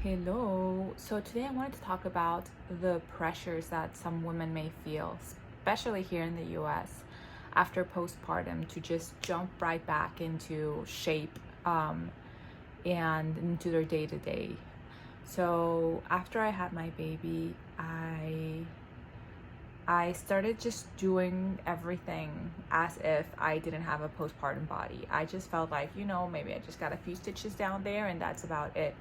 Hello. So today I wanted to talk about the pressures that some women may feel, especially here in the US, after postpartum to just jump right back into shape and into their day to day. So after I had my baby, I started just doing everything as if I didn't have a postpartum body. I just felt like, maybe I just got a few stitches down there and that's about it.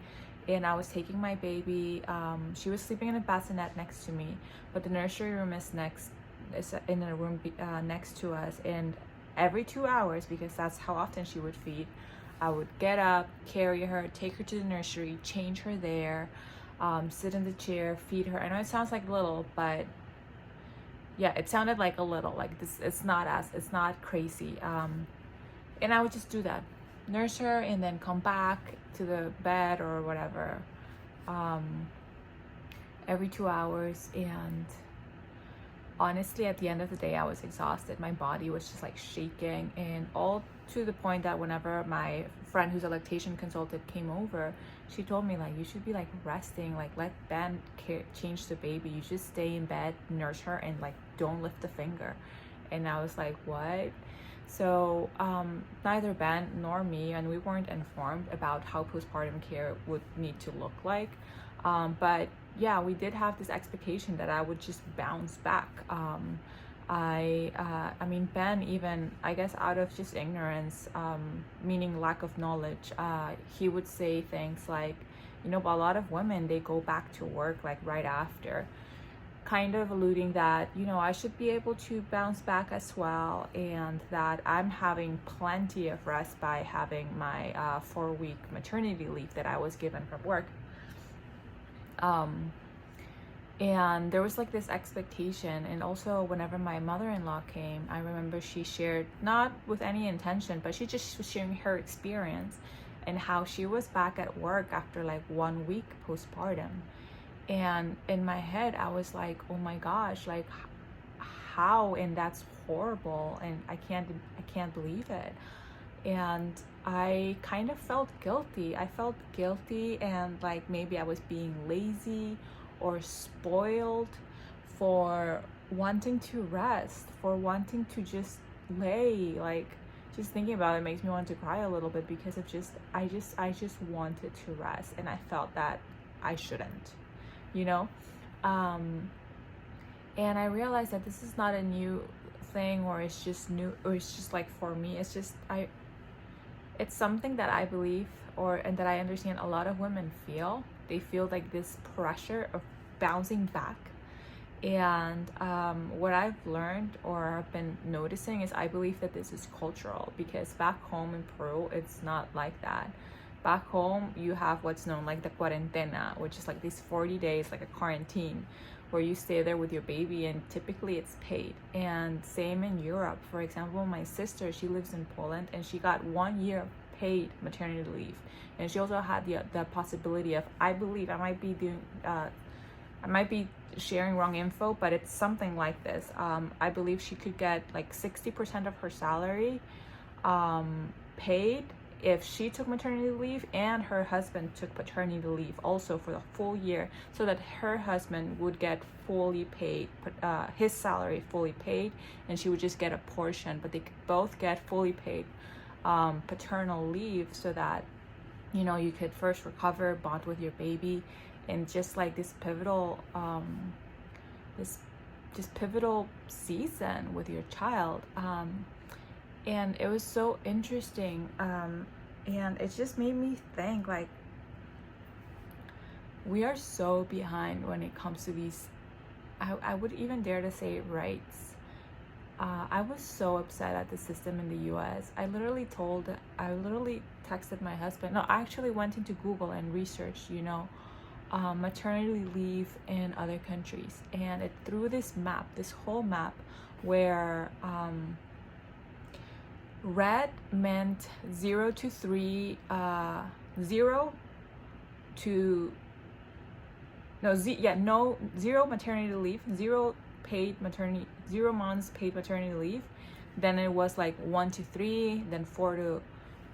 And I was taking my baby. She was sleeping in a bassinet next to me, but the nursery room is in a room next to us. And every 2 hours, because that's how often she would feed, I would get up, carry her, take her to the nursery, change her there, sit in the chair, feed her. I know it sounds like little, but yeah, it sounded like a little, like this. It's not crazy. And I would just do that, nurse her, and then come back to the bed or whatever, every 2 hours. And honestly, at the end of the day, I was exhausted. My body was just like shaking, and all to the point that whenever my friend who's a lactation consultant came over, she told me, like, you should be like resting, like let Ben change the baby, you just stay in bed, nurse her, and like don't lift a finger. And I was like, what? So neither Ben nor me, and we weren't informed about how postpartum care would need to look like, but yeah, we did have this expectation that I would just bounce back. I mean, Ben, even, I guess, out of just ignorance, meaning lack of knowledge, he would say things like, a lot of women, they go back to work like right after, kind of alluding that, I should be able to bounce back as well, and that I'm having plenty of rest by having my 4-week maternity leave that I was given from work. And there was like this expectation. And also whenever my mother-in-law came, I remember she shared, not with any intention, but she just was sharing her experience and how she was back at work after like 1 week postpartum. And in my head, I was like, oh my gosh, like how? And that's horrible. And I can't believe it. And I kind of felt guilty. I felt guilty, and like maybe I was being lazy or spoiled for wanting to rest, for wanting to just lay. Like, just thinking about it makes me want to cry a little bit, because of I just wanted to rest, and I felt that I shouldn't, and I realized that this is not a new thing, or it's just new, or it's just like, for me, it's something that I believe, and that I understand a lot of women feel. They feel like this pressure of bouncing back. And what I've learned or have been noticing is, I believe that this is cultural, because back home in Peru, it's not like that. Back home, you have what's known like the cuarentena, which is like these 40 days, like a quarantine, where you stay there with your baby, and typically it's paid. And same in Europe. For example, my sister, she lives in Poland, and she got 1 year of paid maternity leave. And she also had the possibility of, I believe, I might be sharing wrong info, but it's something like this. I believe she could get like 60% of her salary paid if she took maternity leave, and her husband took paternity leave also for the full year, so that her husband would get fully paid, his salary fully paid, and she would just get a portion, but they could both get fully paid paternal leave, so that you could first recover, bond with your baby, and just like this pivotal season with your child. And it was so interesting, and it just made me think, like, we are so behind when it comes to these, I would even dare to say, rights. I was so upset at the system in the US. I literally texted my husband. No, I actually went into Google and researched, maternity leave in other countries, and it threw this whole map, where red meant 0 to 3, 0 to zero maternity leave, 0 months paid maternity leave. Then it was like 1 to 3, then 4 to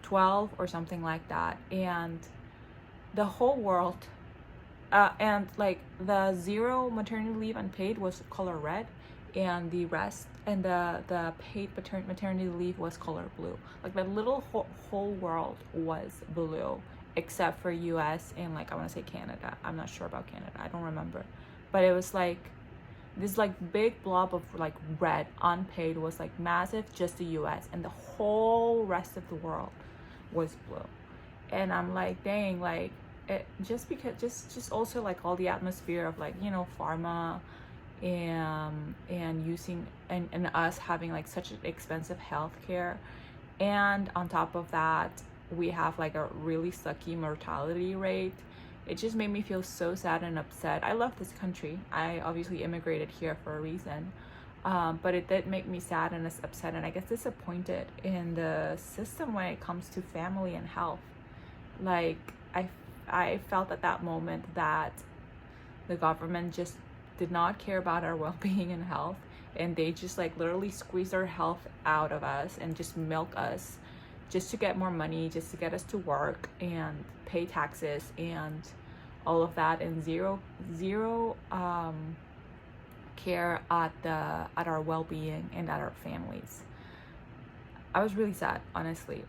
12 or something like that. And the whole world And like the zero maternity leave unpaid was color red, and the rest and the paid maternity leave was color blue. Like the little whole world was blue, except for US and like I want to say Canada. I'm not sure about Canada, I don't remember, but it was like this like big blob of like red unpaid was like massive, just the US, and the whole rest of the world was blue. And I'm like, dang, like it just because just also like all the atmosphere of like, you know, pharma and using and us having like such expensive healthcare, and on top of that we have like a really sucky mortality rate. It just made me feel so sad and upset. I love this country. I obviously immigrated here for a reason, but it did make me sad and upset, and I guess disappointed in the system when it comes to family and health. Like I felt at that moment that the government just did not care about our well-being and health, and they just like literally squeeze our health out of us and just milk us just to get more money, just to get us to work and pay taxes and all of that, and zero care at our well-being and at our families. I was really sad, honestly.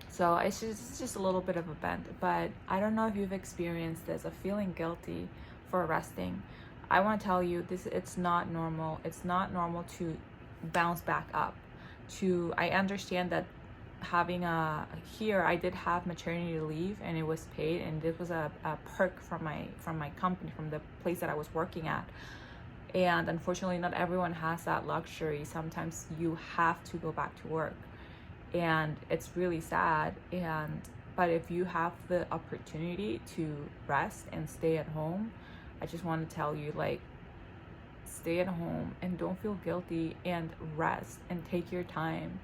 So it's just a little bit of a bend, but I don't know if you've experienced this, of feeling guilty for resting. I want to tell you this, it's not normal. It's not normal to bounce back up. I understand that having here I did have maternity leave and it was paid, and this was a perk from my company, from the place that I was working at. And unfortunately not everyone has that luxury. Sometimes you have to go back to work, and it's really sad. But if you have the opportunity to rest and stay at home, I just want to tell you, like, stay at home and don't feel guilty, and rest and take your time.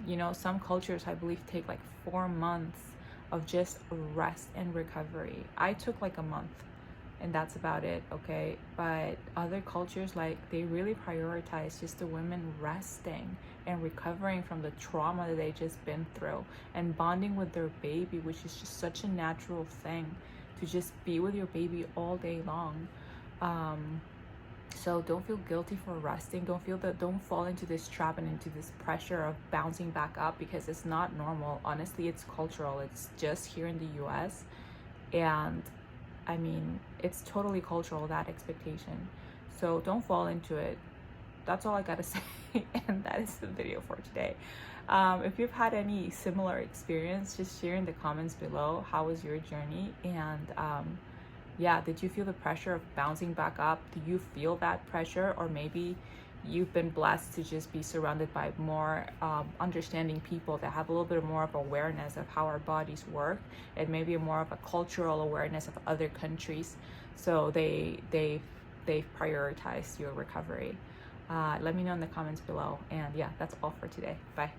You know, some cultures I believe take like 4 months of just rest and recovery. I took like a month and that's about it, okay? But other cultures, like, they really prioritize just the women resting and recovering from the trauma that they just been through, and bonding with their baby, which is just such a natural thing, to just be with your baby all day long. So don't feel guilty for resting. Don't fall into this trap and into this pressure of bouncing back up, because it's not normal. Honestly, it's cultural. It's just here in the US, and I mean, it's totally cultural, that expectation. So don't fall into it. That's all I gotta say. And that is the video for today. If you've had any similar experience, just share in the comments below. How was your journey? And yeah, did you feel the pressure of bouncing back up? Do you feel that pressure? Or maybe you've been blessed to just be surrounded by more understanding people that have a little bit more of awareness of how our bodies work, and maybe more of a cultural awareness of other countries, so they've prioritized your recovery. Let me know in the comments below. And yeah, that's all for today. Bye.